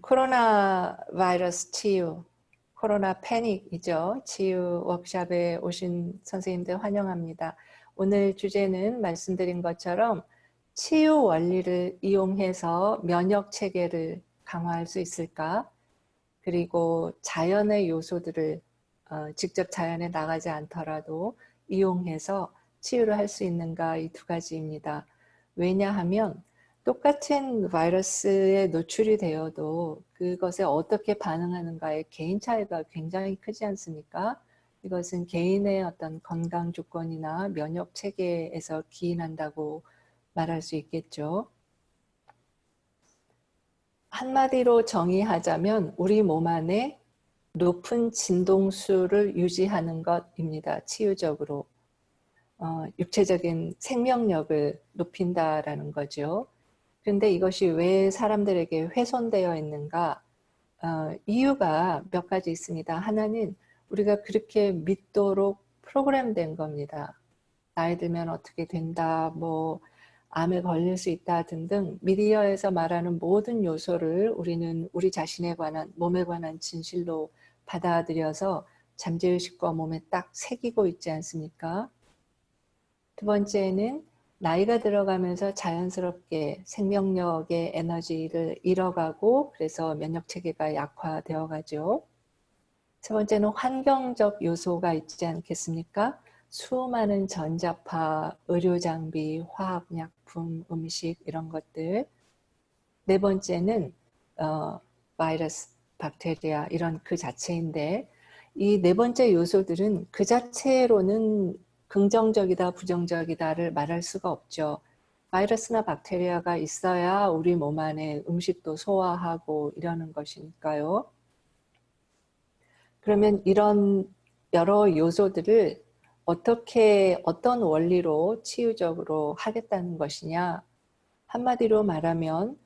코로나 바이러스 치유, 코로나 패닉이죠. 치유 워크숍에 오신 선생님들 환영합니다. 오늘 주제는 말씀드린 것처럼 치유 원리를 이용해서 면역 체계를 강화할 수 있을까? 그리고 자연의 요소들을 직접 자연에 나가지 않더라도 이용해서 치유를 할 수 있는가, 이 두 가지입니다. 왜냐하면 똑같은 바이러스에 노출이 되어도 그것에 어떻게 반응하는가의 개인 차이가 굉장히 크지 않습니까? 이것은 개인의 어떤 건강 조건이나 면역 체계에서 기인한다고 말할 수 있겠죠. 한마디로 정의하자면 우리 몸 안에 높은 진동수를 유지하는 것입니다. 치유적으로. 육체적인 생명력을 높인다라는 거죠. 그런데 이것이 왜 사람들에게 훼손되어 있는가? 이유가 몇 가지 있습니다. 하나는 우리가 그렇게 믿도록 프로그램된 겁니다. 나이 들면 어떻게 된다, 뭐 암에 걸릴 수 있다 등등 미디어에서 말하는 모든 요소를 우리는 우리 자신에 관한, 몸에 관한 진실로 받아들여서 잠재의식과 몸에 딱 새기고 있지 않습니까? 두 번째는 나이가 들어가면서 자연스럽게 생명력의 에너지를 잃어가고 그래서 면역체계가 약화되어 가죠. 세 번째는 환경적 요소가 있지 않겠습니까? 수많은 전자파, 의료장비, 화학약품, 음식 이런 것들. 네 번째는 바이러스, 박테리아 이런 그 자체인데 이 네 번째 요소들은 그 자체로는 긍정적이다, 부정적이다를 말할 수가 없죠. 바이러스나 박테리아가 있어야 우리 몸 안에 음식도 소화하고 이러는 것이니까요. 그러면 이런 여러 요소들을 어떻게, 어떤 원리로 치유적으로 하겠다는 것이냐? 한마디로 말하면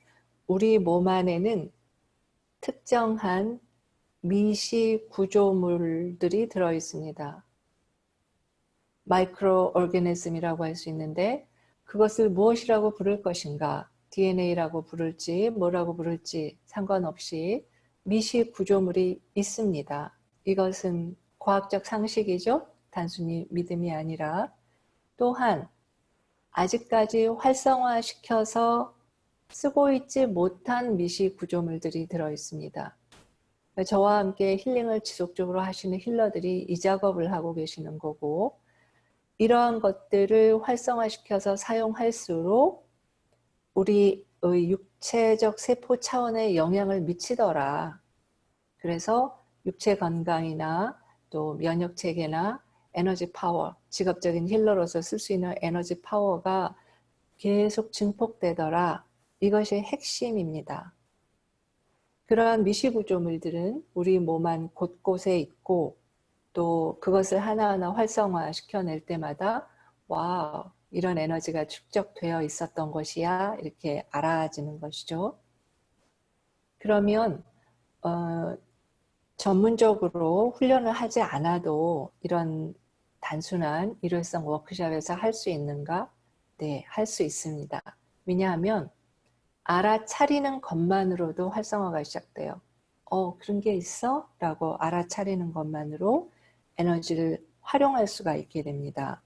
우리 몸 안에는 특정한 미시 구조물들이 들어있습니다. 마이크로 오르가니즘이라고 할 수 있는데 그것을 무엇이라고 부를 것인가? DNA라고 부를지 뭐라고 부를지 상관없이 미시 구조물이 있습니다. 이것은 과학적 상식이죠. 단순히 믿음이 아니라. 또한 아직까지 활성화시켜서 쓰고 있지 못한 미시 구조물들이 들어있습니다. 저와 함께 힐링을 지속적으로 하시는 힐러들이 이 작업을 하고 계시는 거고, 이러한 것들을 활성화시켜서 사용할수록 우리의 육체적 세포 차원에 영향을 미치더라. 그래서 육체 건강이나 또 면역 체계나 에너지 파워, 직업적인 힐러로서 쓸 수 있는 에너지 파워가 계속 증폭되더라. 이것이 핵심입니다. 그러한 미시구조물들은 우리 몸 안 곳곳에 있고 또 그것을 하나하나 활성화시켜낼 때마다 와, 이런 에너지가 축적되어 있었던 것이야 이렇게 알아지는 것이죠. 그러면 전문적으로 훈련을 하지 않아도 이런 단순한 일회성 워크숍에서 할 수 있는가? 네, 할 수 있습니다. 왜냐하면 알아차리는 것만으로도 활성화가 시작돼요. 그런 게 있어? 라고 알아차리는 것만으로 에너지를 활용할 수가 있게 됩니다.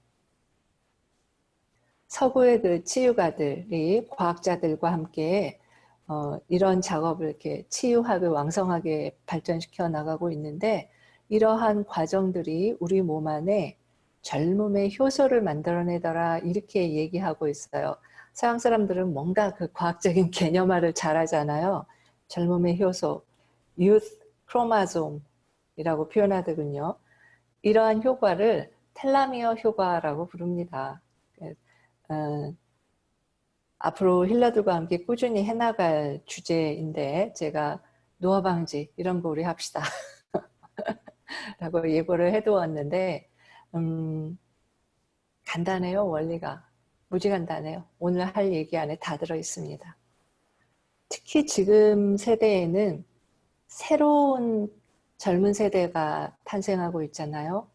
서구의 그 치유가들이 과학자들과 함께 이런 작업을 이렇게 치유학을 왕성하게 발전시켜 나가고 있는데 이러한 과정들이 우리 몸 안에 젊음의 효소를 만들어내더라 이렇게 얘기하고 있어요. 서양 사람들은 뭔가 그 과학적인 개념화를 잘하잖아요. 젊음의 효소, youth chromosome이라고 표현하더군요. 이러한 효과를 텔라미어 효과라고 부릅니다. 앞으로 힐러들과 함께 꾸준히 해나갈 주제인데 제가 노화 방지 이런 거 우리 합시다 라고 예고를 해두었는데 간단해요. 원리가 무지 간단해요. 오늘 할 얘기 안에 다 들어있습니다. 특히 지금 세대에는 새로운 젊은 세대가 탄생하고 있잖아요.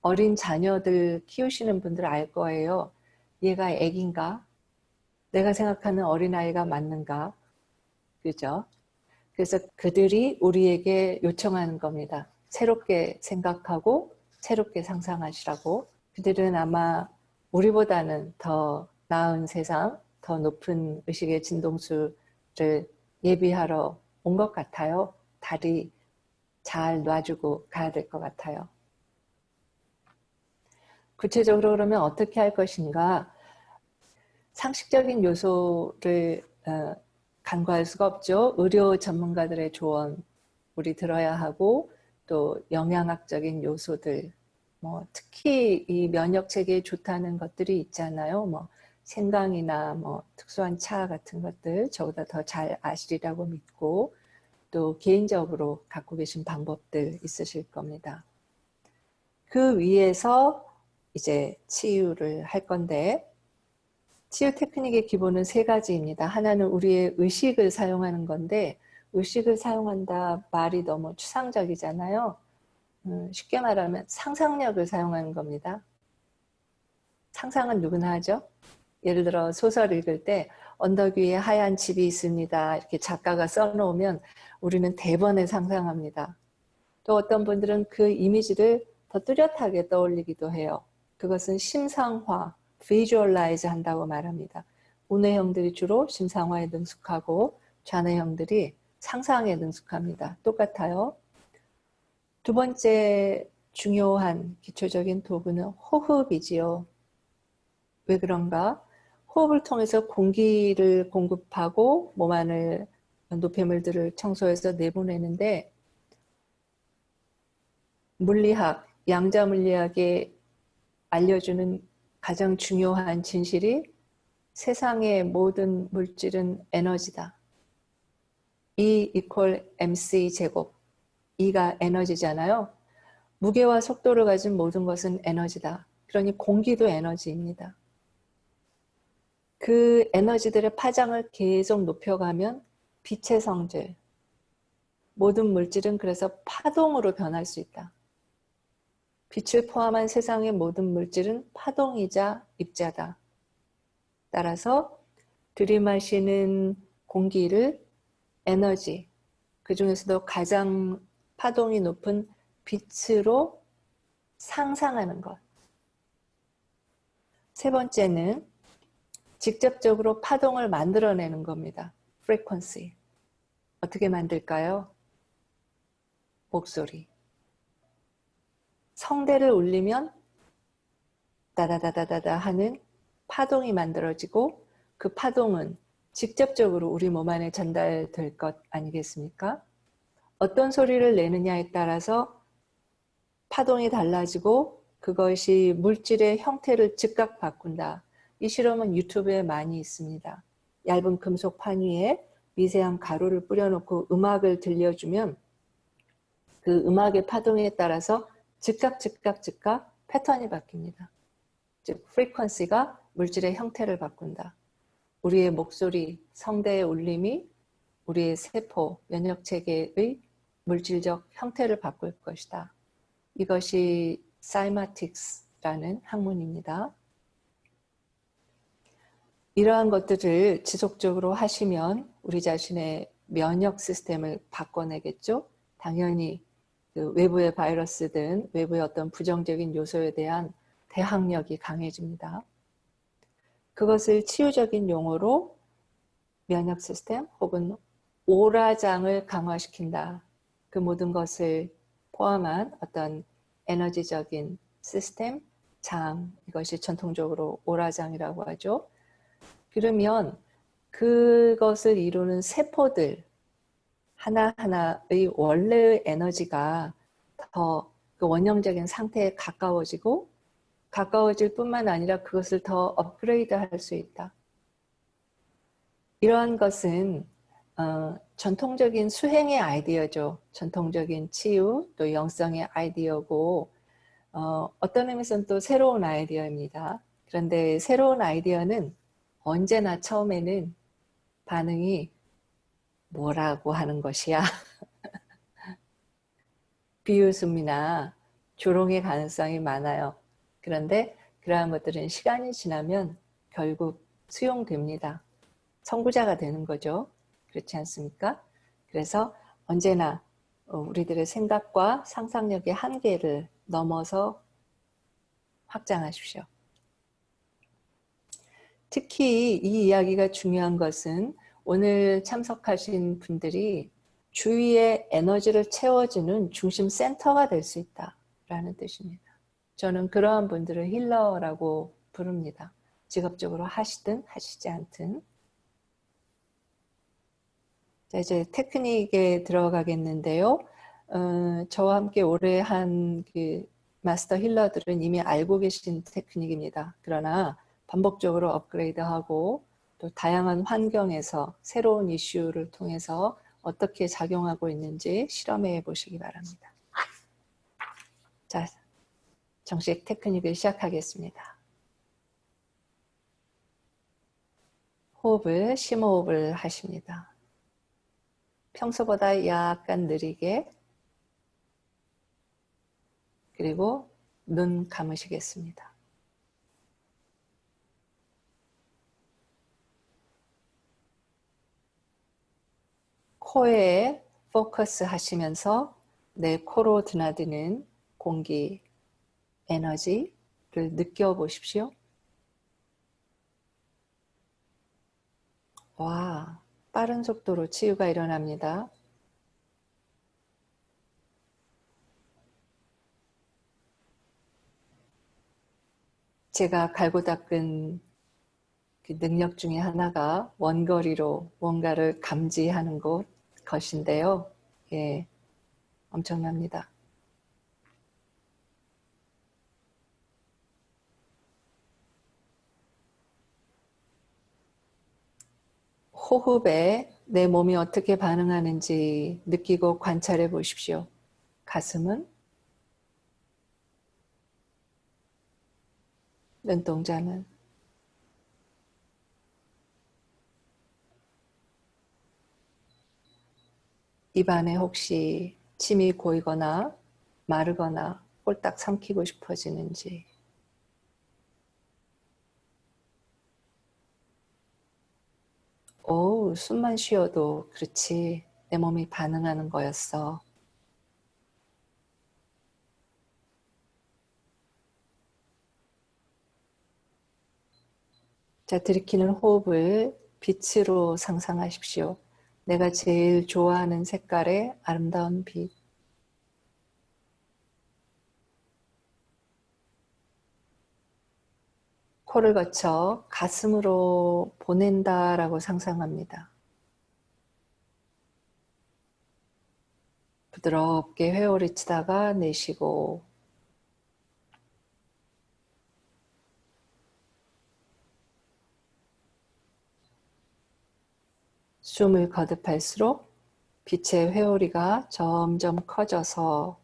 어린 자녀들 키우시는 분들 알 거예요. 얘가 애기인가? 내가 생각하는 어린아이가 맞는가? 그죠? 그래서 그들이 우리에게 요청하는 겁니다. 새롭게 생각하고 새롭게 상상하시라고. 그들은 아마 우리보다는 더 나은 세상, 더 높은 의식의 진동수를 예비하러 온 것 같아요. 다리 잘 놔주고 가야 될 것 같아요. 구체적으로 그러면 어떻게 할 것인가? 상식적인 요소를 간과할 수가 없죠. 의료 전문가들의 조언 우리 들어야 하고, 또 영양학적인 요소들, 뭐 특히 이 면역 체계에 좋다는 것들이 있잖아요. 뭐 생강이나 뭐 특수한 차 같은 것들 저보다 더 잘 아시리라고 믿고, 또 개인적으로 갖고 계신 방법들 있으실 겁니다. 그 위에서 이제 치유를 할 건데, 치유 테크닉의 기본은 세 가지입니다. 하나는 우리의 의식을 사용하는 건데, 의식을 사용한다 말이 너무 추상적이잖아요. 쉽게 말하면 상상력을 사용하는 겁니다. 상상은 누구나 하죠. 예를 들어 소설 읽을 때 언덕 위에 하얀 집이 있습니다. 이렇게 작가가 써놓으면 우리는 대번에 상상합니다. 또 어떤 분들은 그 이미지를 더 뚜렷하게 떠올리기도 해요. 그것은 심상화, visualize 한다고 말합니다. 우뇌형들이 주로 심상화에 능숙하고 좌뇌형들이 상상에 능숙합니다. 똑같아요. 두 번째 중요한 기초적인 도구는 호흡이지요. 왜 그런가? 호흡을 통해서 공기를 공급하고 몸 안을 노폐물들을 청소해서 내보내는데, 물리학, 양자물리학에 알려주는 가장 중요한 진실이 세상의 모든 물질은 에너지다. E equal mc 제곱. E가 에너지잖아요. 무게와 속도를 가진 모든 것은 에너지다. 그러니 공기도 에너지입니다. 그 에너지들의 파장을 계속 높여가면 빛의 성질, 모든 물질은 그래서 파동으로 변할 수 있다. 빛을 포함한 세상의 모든 물질은 파동이자 입자다. 따라서 들이마시는 공기를 에너지, 그 중에서도 가장 파동이 높은 빛으로 상상하는 것. 세 번째는 직접적으로 파동을 만들어내는 겁니다. frequency. 어떻게 만들까요? 목소리. 성대를 울리면 다다다다다다 하는 파동이 만들어지고, 그 파동은 직접적으로 우리 몸 안에 전달될 것 아니겠습니까? 어떤 소리를 내느냐에 따라서 파동이 달라지고 그것이 물질의 형태를 즉각 바꾼다. 이 실험은 유튜브에 많이 있습니다. 얇은 금속 판 위에 미세한 가루를 뿌려놓고 음악을 들려주면 그 음악의 파동에 따라서 즉각 패턴이 바뀝니다. 즉 프리퀀시가 물질의 형태를 바꾼다. 우리의 목소리, 성대의 울림이 우리의 세포, 면역체계의 물질적 형태를 바꿀 것이다. 이것이 사이마틱스라는 학문입니다. 이러한 것들을 지속적으로 하시면 우리 자신의 면역 시스템을 바꿔내겠죠. 당연히 그 외부의 바이러스든 외부의 어떤 부정적인 요소에 대한 대항력이 강해집니다. 그것을 치유적인 용어로 면역 시스템 혹은 오라장을 강화시킨다. 그 모든 것을 포함한 어떤 에너지적인 시스템, 장, 이것이 전통적으로 오라장이라고 하죠. 그러면 그것을 이루는 세포들 하나하나의 원래의 에너지가 더 그 원형적인 상태에 가까워질 뿐만 아니라 그것을 더 업그레이드 할 수 있다. 이러한 것은 전통적인 수행의 아이디어죠. 전통적인 치유 또 영성의 아이디어고, 어떤 의미에서는 또 새로운 아이디어입니다. 그런데 새로운 아이디어는 언제나 처음에는 반응이 뭐라고 하는 것이야. 비웃음이나 조롱의 가능성이 많아요. 그런데 그러한 것들은 시간이 지나면 결국 수용됩니다. 선구자가 되는 거죠. 그렇지 않습니까? 그래서 언제나 우리들의 생각과 상상력의 한계를 넘어서 확장하십시오. 특히 이 이야기가 중요한 것은 오늘 참석하신 분들이 주위의 에너지를 채워주는 중심 센터가 될 수 있다라는 뜻입니다. 저는 그러한 분들을 힐러라고 부릅니다. 직업적으로 하시든 하시지 않든. 자, 이제 테크닉에 들어가겠는데요. 저와 함께 오래 한 그 마스터 힐러들은 이미 알고 계신 테크닉입니다. 그러나 반복적으로 업그레이드하고 또 다양한 환경에서 새로운 이슈를 통해서 어떻게 작용하고 있는지 실험해 보시기 바랍니다. 자, 정식 테크닉을 시작하겠습니다. 호흡을, 심호흡을 하십니다. 평소보다 약간 느리게, 그리고 눈 감으시겠습니다. 코에 포커스 하시면서 내 코로 드나드는 공기, 에너지를 느껴보십시오. 와, 빠른 속도로 치유가 일어납니다. 제가 갈고 닦은 그 능력 중에 하나가 원거리로 뭔가를 감지하는 것인데요. 예, 엄청납니다. 호흡에 내 몸이 어떻게 반응하는지 느끼고 관찰해 보십시오. 가슴은? 눈동자는? 입안에 혹시 침이 고이거나 마르거나 홀딱 삼키고 싶어지는지. 오, 숨만 쉬어도 그렇지. 내 몸이 반응하는 거였어. 자, 들이키는 호흡을 빛으로 상상하십시오. 내가 제일 좋아하는 색깔의 아름다운 빛. 코를 거쳐 가슴으로 보낸다라고 상상합니다. 부드럽게 회오리치다가 내쉬고, 숨을 거듭할수록 빛의 회오리가 점점 커져서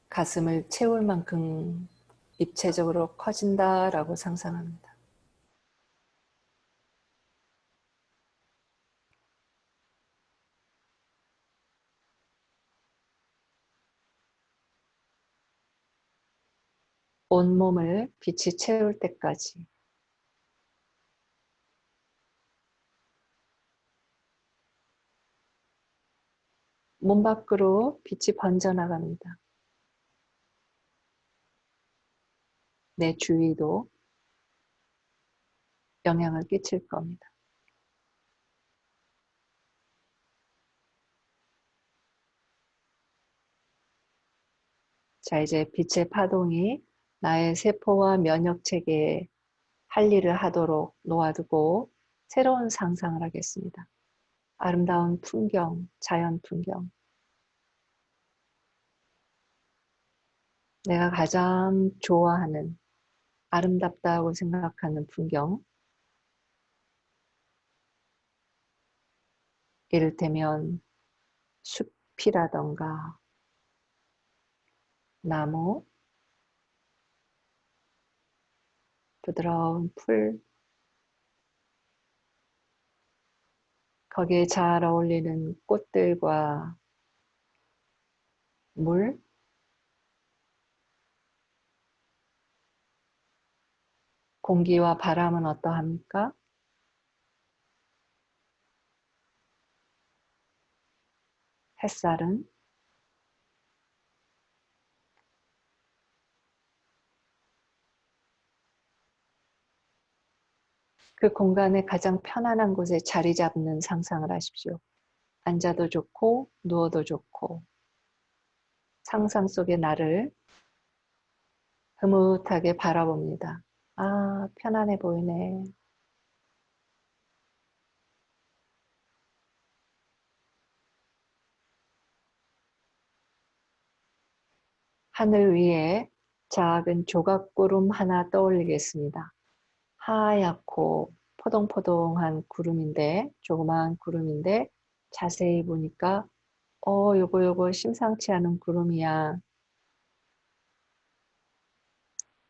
가슴을 채울 만큼 입체적으로 커진다라고 상상합니다. 온몸을 빛이 채울 때까지. 몸 밖으로 빛이 번져나갑니다. 내 주위도 영향을 끼칠 겁니다. 자, 이제 빛의 파동이 나의 세포와 면역체계에 할 일을 하도록 놓아두고 새로운 상상을 하겠습니다. 아름다운 풍경, 자연 풍경. 내가 가장 좋아하는 아름답다고 생각하는 풍경. 이를테면 숲이라던가 나무, 부드러운 풀, 거기에 잘 어울리는 꽃들과 물, 공기와 바람은 어떠합니까? 햇살은 그 공간의 가장 편안한 곳에 자리 잡는 상상을 하십시오. 앉아도 좋고 누워도 좋고 상상 속의 나를 흐뭇하게 바라봅니다. 아, 편안해 보이네. 하늘 위에 작은 조각구름 하나 떠올리겠습니다. 하얗고 포동포동한 구름인데, 조그마한 구름인데 자세히 보니까 요거 심상치 않은 구름이야.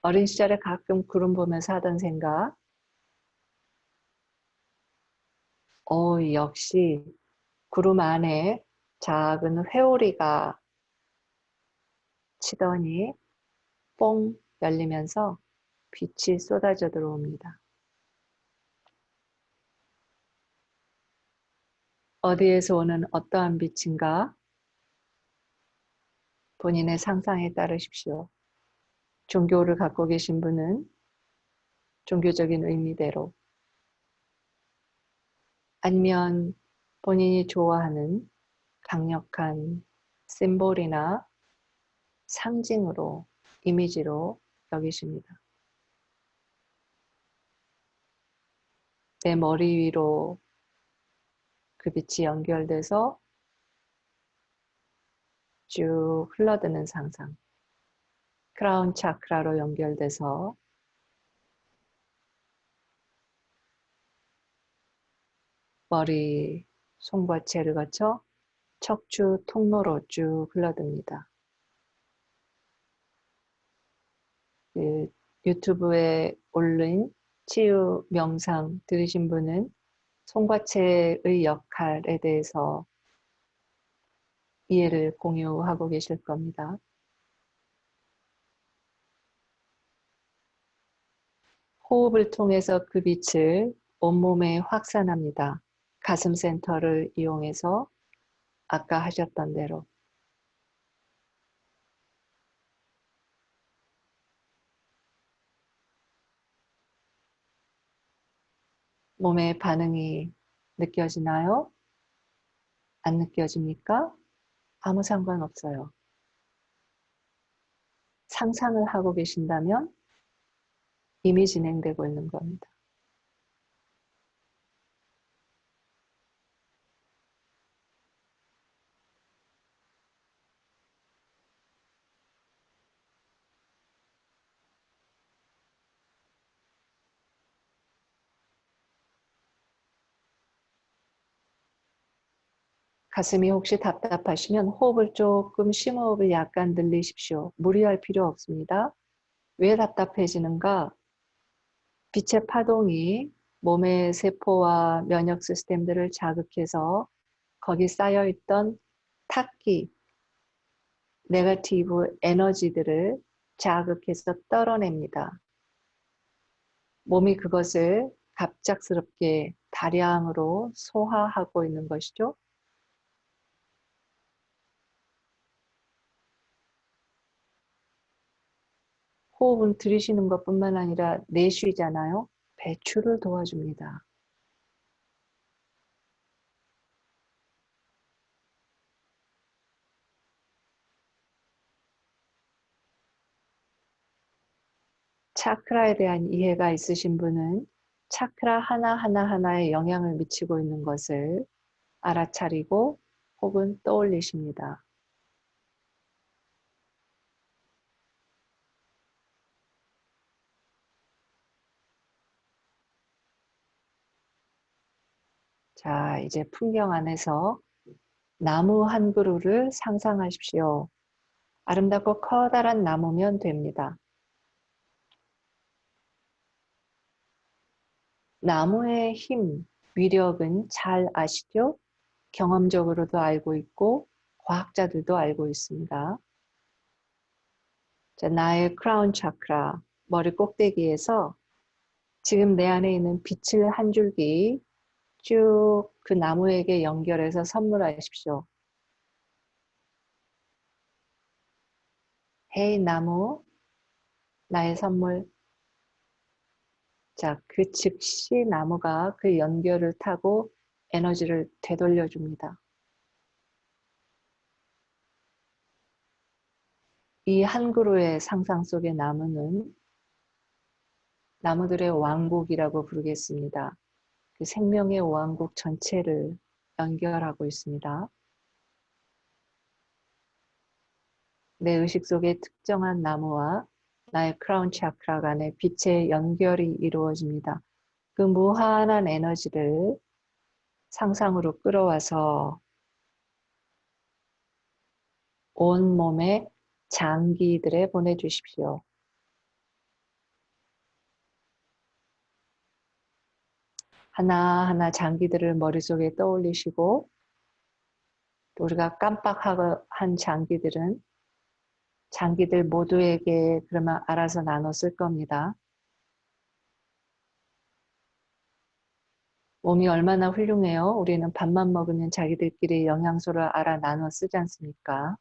어린 시절에 가끔 구름 보면서 하던 생각. 역시 구름 안에 작은 회오리가 치더니 뽕 열리면서 빛이 쏟아져 들어옵니다. 어디에서 오는 어떠한 빛인가? 본인의 상상에 따르십시오. 종교를 갖고 계신 분은 종교적인 의미대로, 아니면 본인이 좋아하는 강력한 심볼이나 상징으로, 이미지로 여기십니다. 내 머리 위로 그 빛이 연결돼서 쭉 흘러드는 상상. 크라운 차크라로 연결돼서 머리 송과체를 거쳐 척추 통로로 쭉 흘러듭니다. 그 유튜브에 올린 치유 명상 들으신 분은 송과체의 역할에 대해서 이해를 공유하고 계실 겁니다. 호흡을 통해서 그 빛을 온몸에 확산합니다. 가슴 센터를 이용해서 아까 하셨던 대로 몸의 반응이 느껴지나요? 안 느껴집니까? 아무 상관없어요. 상상을 하고 계신다면 이미 진행되고 있는 겁니다. 가슴이 혹시 답답하시면 호흡을 조금, 심호흡을 약간 늘리십시오. 무리할 필요 없습니다. 왜 답답해지는가? 빛의 파동이 몸의 세포와 면역 시스템들을 자극해서 거기 쌓여있던 탁기, 네거티브 에너지들을 자극해서 떨어냅니다. 몸이 그것을 갑작스럽게 다량으로 소화하고 있는 것이죠. 호흡은 들이쉬는 것뿐만 아니라 내쉬잖아요. 배출을 도와줍니다. 차크라에 대한 이해가 있으신 분은 차크라 하나하나에 영향을 미치고 있는 것을 알아차리고 혹은 떠올리십니다. 자, 이제 풍경 안에서 나무 한 그루를 상상하십시오. 아름답고 커다란 나무면 됩니다. 나무의 힘, 위력은 잘 아시죠? 경험적으로도 알고 있고 과학자들도 알고 있습니다. 자, 나의 크라운 차크라, 머리 꼭대기에서 지금 내 안에 있는 빛을 한 줄기 쭉 그 나무에게 연결해서 선물하십시오. 헤이 나무, 나의 선물. 자, 그 즉시 나무가 그 연결을 타고 에너지를 되돌려 줍니다. 이 한 그루의 상상 속의 나무는 나무들의 왕국이라고 부르겠습니다. 그 생명의 왕국 전체를 연결하고 있습니다. 내 의식 속의 특정한 나무와 나의 크라운 차크라 간의 빛의 연결이 이루어집니다. 그 무한한 에너지를 상상으로 끌어와서 온 몸의 장기들에 보내주십시오. 하나하나 장기들을 머릿속에 떠올리시고 또 우리가 깜빡한 장기들 모두에게 그러면 알아서 나눠 쓸 겁니다. 몸이 얼마나 훌륭해요. 우리는 밥만 먹으면 자기들끼리 영양소를 알아 나눠 쓰지 않습니까?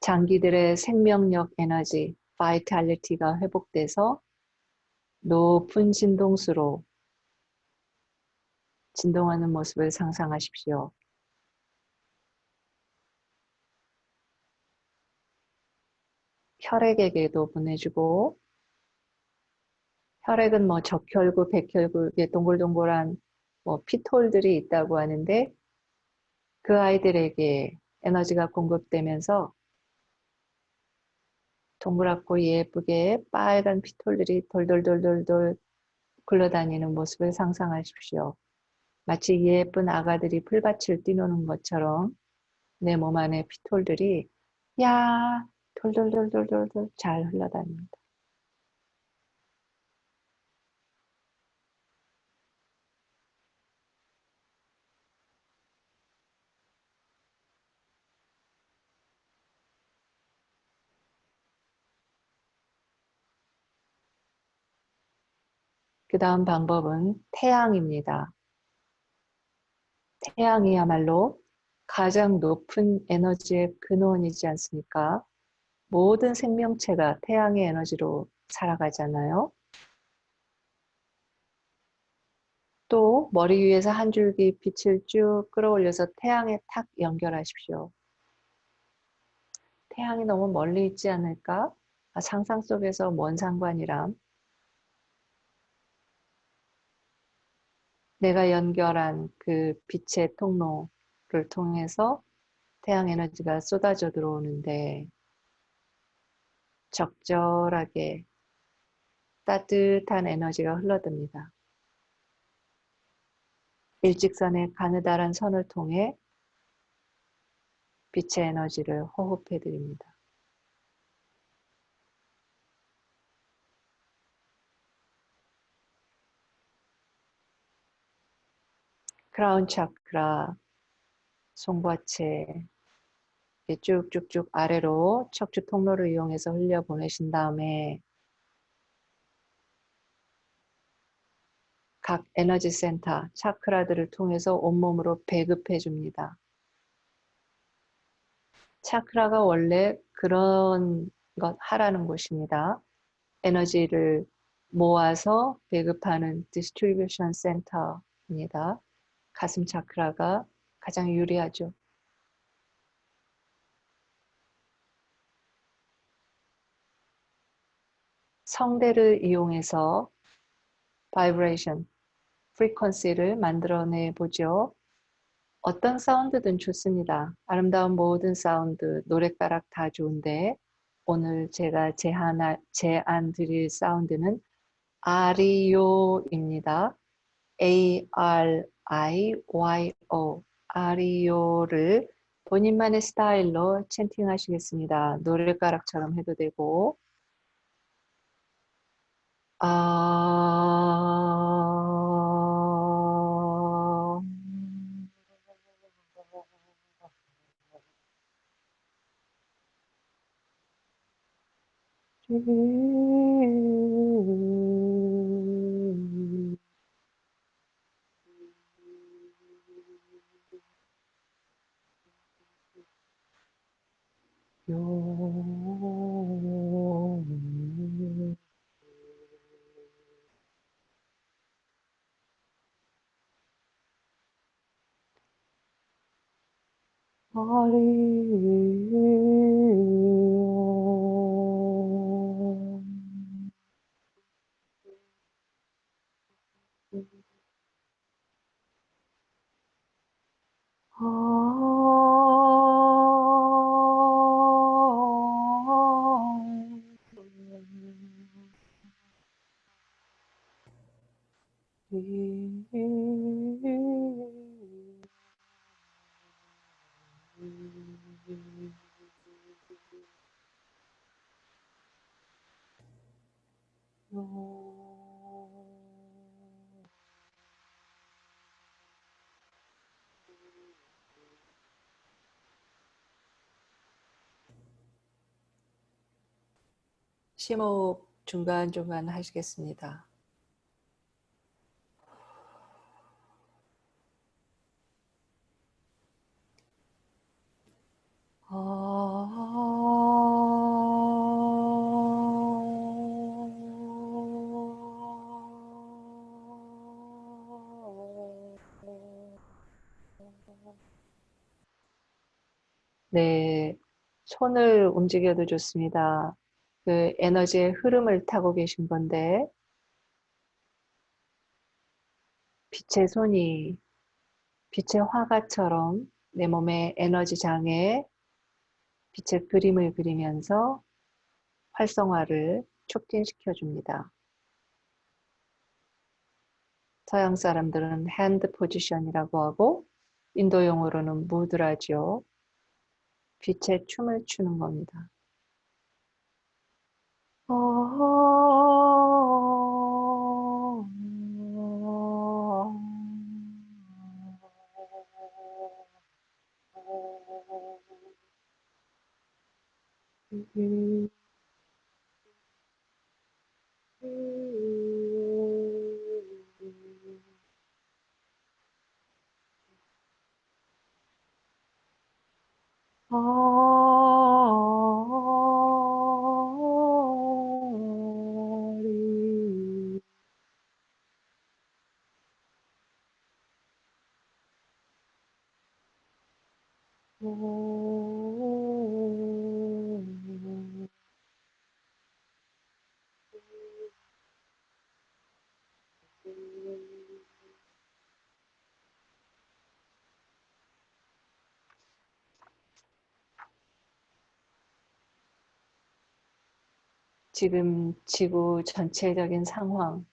장기들의 생명력 에너지, 바이탈리티가 회복돼서 높은 진동수로 진동하는 모습을 상상하십시오. 혈액에게도 보내주고 혈액은 뭐 적혈구, 백혈구, 동글동글한 뭐 피톨들이 있다고 하는데 그 아이들에게 에너지가 공급되면서 동그랗고 예쁘게 빨간 피톨들이 돌돌돌돌돌 굴러다니는 모습을 상상하십시오. 마치 예쁜 아가들이 풀밭을 뛰노는 것처럼 내 몸 안에 피톨들이 야 돌돌돌돌돌돌 잘 흘러다닙니다. 그 다음 방법은 태양입니다. 태양이야말로 가장 높은 에너지의 근원이지 않습니까? 모든 생명체가 태양의 에너지로 살아가잖아요. 또 머리 위에서 한 줄기 빛을 쭉 끌어올려서 태양에 탁 연결하십시오. 태양이 너무 멀리 있지 않을까? 상상 속에서 뭔 상관이람. 내가 연결한 그 빛의 통로를 통해서 태양 에너지가 쏟아져 들어오는데 적절하게 따뜻한 에너지가 흘러듭니다. 일직선의 가느다란 선을 통해 빛의 에너지를 호흡해 드립니다. 크라운 차크라, 송과체 쭉쭉쭉 아래로 척추 통로를 이용해서 흘려보내신 다음에 각 에너지 센터, 차크라들을 통해서 온몸으로 배급해 줍니다. 차크라가 원래 그런 것 하라는 곳입니다. 에너지를 모아서 배급하는 디스트리뷰션 센터입니다. 가슴 차크라가 가장 유리하죠. 성대를 이용해서 바이브레이션, 프리퀀시를 만들어내 보죠. 어떤 사운드든 좋습니다. 아름다운 모든 사운드, 노랫가락 다 좋은데 오늘 제가 제안 드릴 사운드는 아리오입니다. A-R-I-Y-O 아리오를 본인만의 스타일로 챈팅 하시겠습니다. 노랫가락처럼 해도 되고 아... 요. 아리. 심호흡 중간중간 하시겠습니다. 네, 손을 움직여도 좋습니다. 그 에너지의 흐름을 타고 계신 건데, 빛의 손이 빛의 화가처럼 내 몸의 에너지 장에 빛의 그림을 그리면서 활성화를 촉진시켜 줍니다. 서양 사람들은 핸드 포지션이라고 하고, 인도 용어로는 무드라죠. 빛의 춤을 추는 겁니다. 지금 지구 전체적인 상황,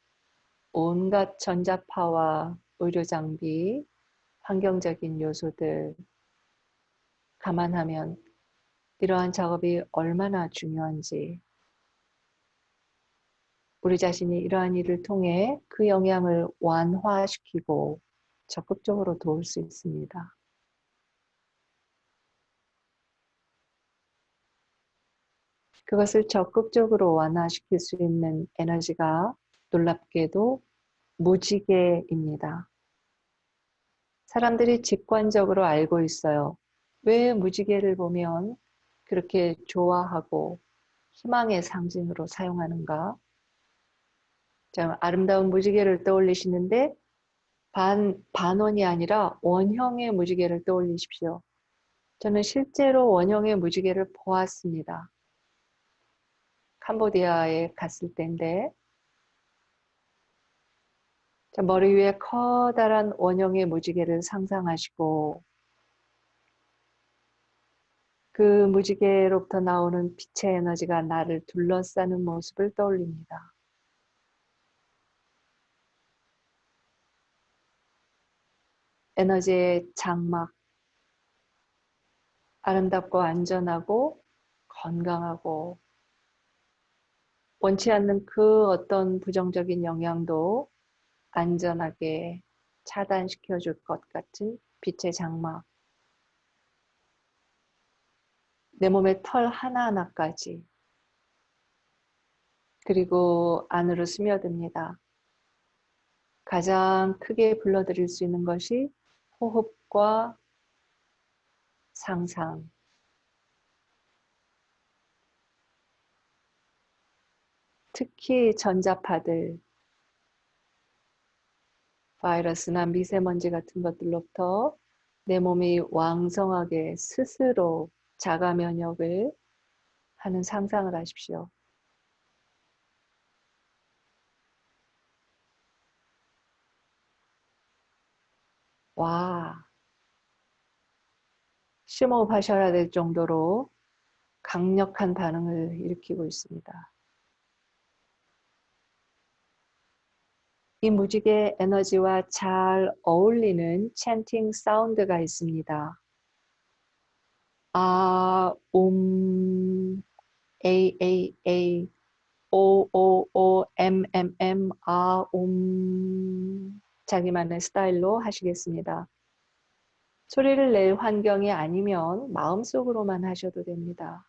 온갖 전자파와 의료 장비, 환경적인 요소들 감안하면 이러한 작업이 얼마나 중요한지, 우리 자신이 이러한 일을 통해 그 영향을 완화시키고 적극적으로 도울 수 있습니다. 그것을 적극적으로 완화시킬 수 있는 에너지가 놀랍게도 무지개입니다. 사람들이 직관적으로 알고 있어요. 왜 무지개를 보면 그렇게 좋아하고 희망의 상징으로 사용하는가? 자, 아름다운 무지개를 떠올리시는데 반원이 아니라 원형의 무지개를 떠올리십시오. 저는 실제로 원형의 무지개를 보았습니다. 캄보디아에 갔을 때인데, 자, 머리 위에 커다란 원형의 무지개를 상상하시고 그 무지개로부터 나오는 빛의 에너지가 나를 둘러싸는 모습을 떠올립니다. 에너지의 장막, 아름답고 안전하고 건강하고 원치 않는 그 어떤 부정적인 영향도 안전하게 차단시켜 줄 것 같은 빛의 장막. 내 몸의 털 하나하나까지. 그리고 안으로 스며듭니다. 가장 크게 불러들일 수 있는 것이 호흡과 상상. 특히 전자파들, 바이러스나 미세먼지 같은 것들로부터 내 몸이 왕성하게 스스로 자가 면역을 하는 상상을 하십시오. 와, 심호흡하셔야 될 정도로 강력한 반응을 일으키고 있습니다. 이 무지개 에너지와 잘 어울리는 찬팅 사운드가 있습니다. 아, A, A, A, O, O, O, M, M, M, 아, 자기만의 스타일로 하시겠습니다. 소리를 낼 환경이 아니면 마음속으로만 하셔도 됩니다.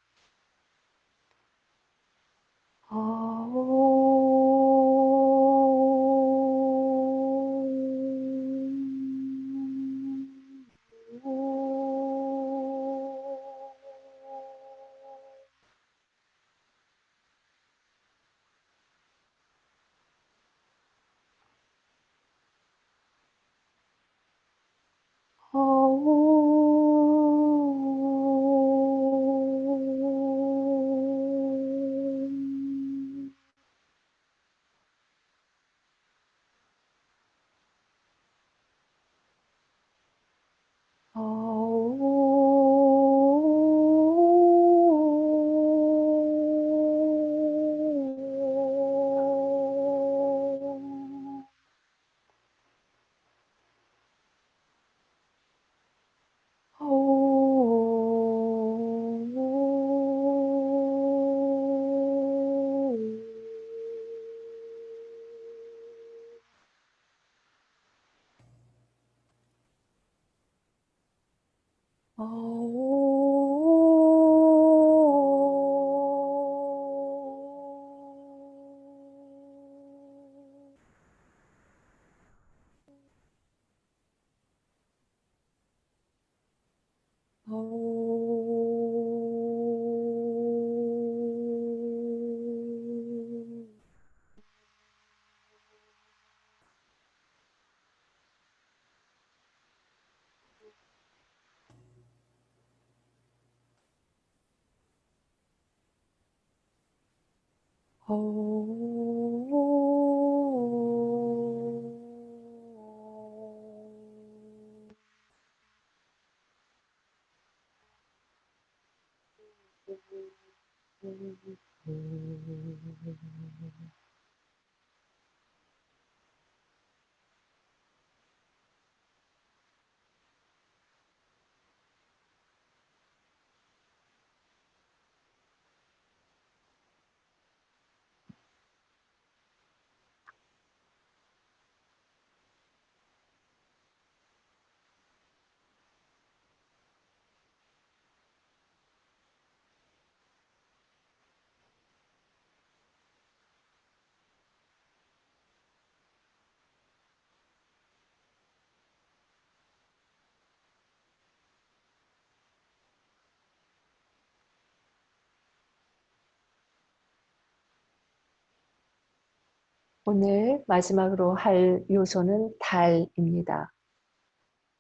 오늘 마지막으로 할 요소는 달입니다.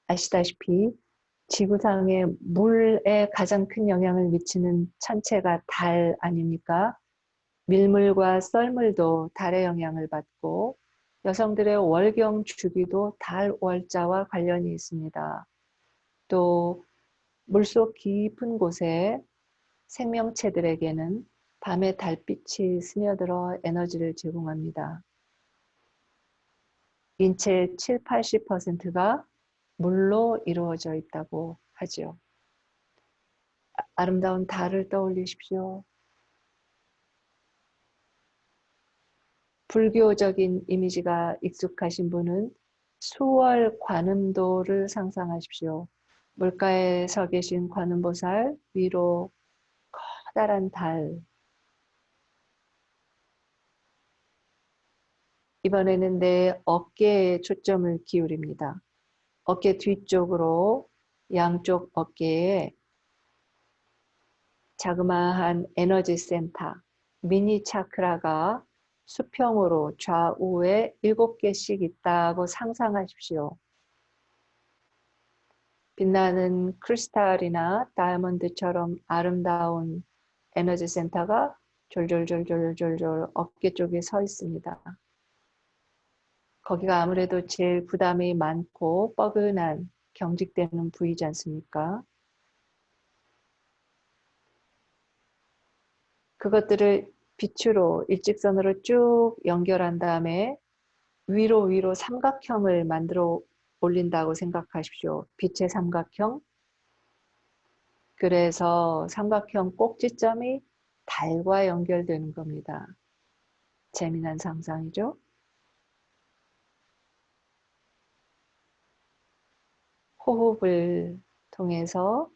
아시다시피 지구상의 물에 가장 큰 영향을 미치는 천체가 달 아닙니까? 밀물과 썰물도 달의 영향을 받고 여성들의 월경 주기도 달 월자와 관련이 있습니다. 또 물속 깊은 곳에 생명체들에게는 밤에 달빛이 스며들어 에너지를 제공합니다. 인체의 7, 80%가 물로 이루어져 있다고 하죠. 아름다운 달을 떠올리십시오. 불교적인 이미지가 익숙하신 분은 수월 관음도를 상상하십시오. 물가에 서 계신 관음보살, 위로 커다란 달, 이번에는 내 어깨에 초점을 기울입니다. 어깨 뒤쪽으로 양쪽 어깨에 자그마한 에너지 센터, 미니 차크라가 수평으로 좌우에 7개씩 있다고 상상하십시오. 빛나는 크리스탈이나 다이아몬드처럼 아름다운 에너지 센터가 졸졸졸졸졸졸 어깨 쪽에 서 있습니다. 거기가 아무래도 제일 부담이 많고 뻐근한 경직되는 부위지 않습니까? 그것들을 빛으로 일직선으로 쭉 연결한 다음에 위로 삼각형을 만들어 올린다고 생각하십시오. 빛의 삼각형. 그래서 삼각형 꼭지점이 달과 연결되는 겁니다. 재미난 상상이죠? 호흡을 통해서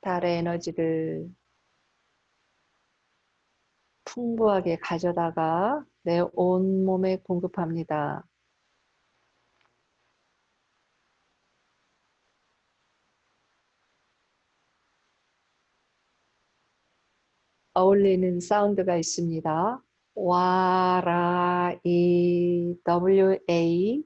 달의 에너지를 풍부하게 가져다가 내 온몸에 공급합니다. 어울리는 사운드가 있습니다. 와라이 WARAI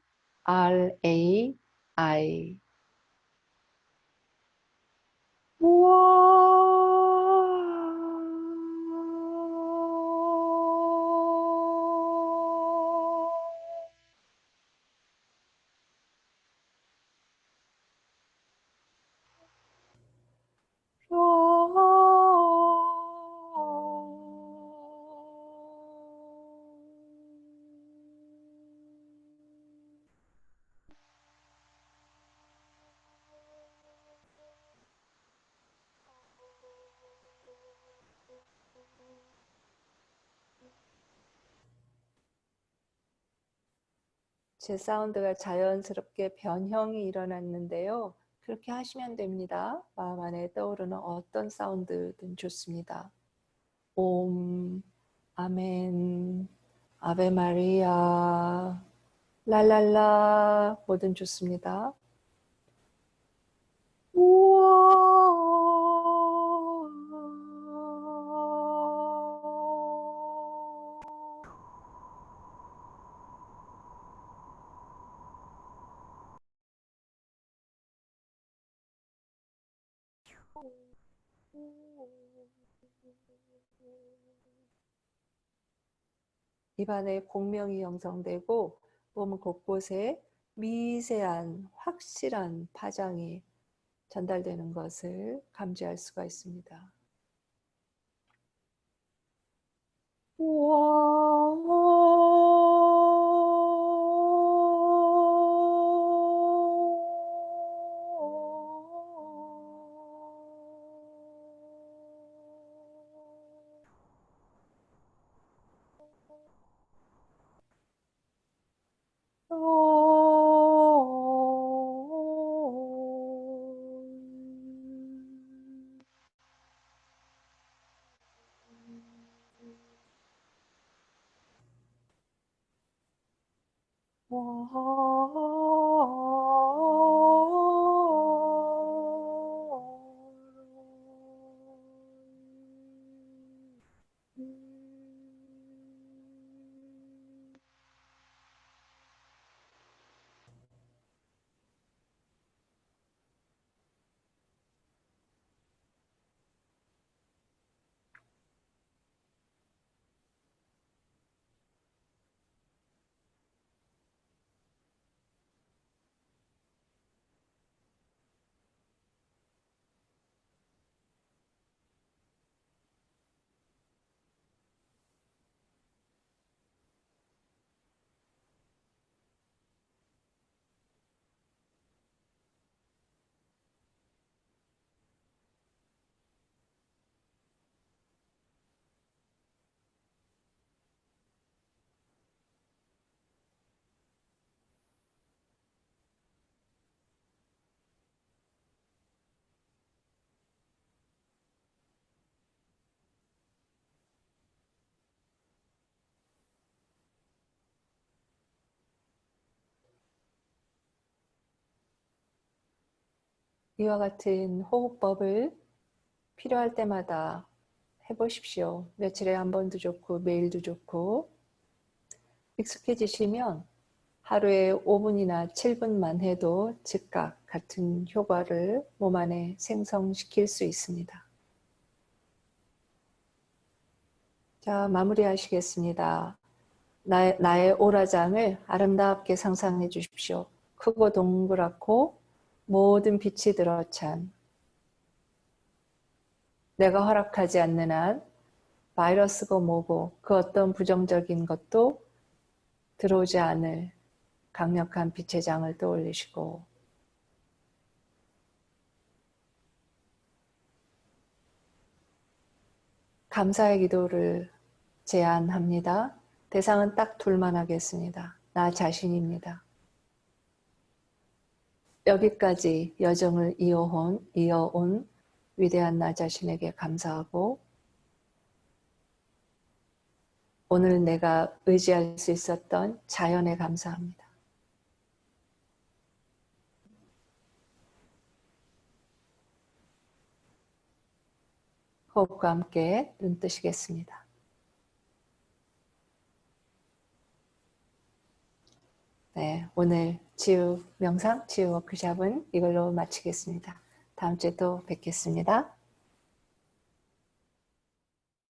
제 사운드가 자연스럽게 변형이 일어났는데요. 그렇게 하시면 됩니다. 마음 안에 떠오르는 어떤 사운드든 좋습니다. 옴, 아멘, 아베 마리아, 랄랄라 뭐든 좋습니다. 입안에 공명이 형성되고 몸 곳곳에 미세한 확실한 파장이 전달되는 것을 감지할 수가 있습니다. 이와 같은 호흡법을 필요할 때마다 해보십시오. 며칠에 한 번도 좋고 매일도 좋고 익숙해지시면 하루에 5분이나 7분만 해도 즉각 같은 효과를 몸 안에 생성시킬 수 있습니다. 자, 마무리하시겠습니다. 나의 오라장을 아름답게 상상해 주십시오. 크고 동그랗고 모든 빛이 들어찬, 내가 허락하지 않는 한 바이러스고 뭐고 그 어떤 부정적인 것도 들어오지 않을 강력한 빛의 장을 떠올리시고, 감사의 기도를 제안합니다. 대상은 딱 둘만 하겠습니다. 나 자신입니다. 여기까지 여정을 이어온 위대한 나 자신에게 감사하고, 오늘 내가 의지할 수 있었던 자연에 감사합니다. 호흡과 함께 눈 뜨시겠습니다. 네, 오늘 치유 명상, 치유 워크숍은 이걸로 마치겠습니다. 다음 주에 또 뵙겠습니다.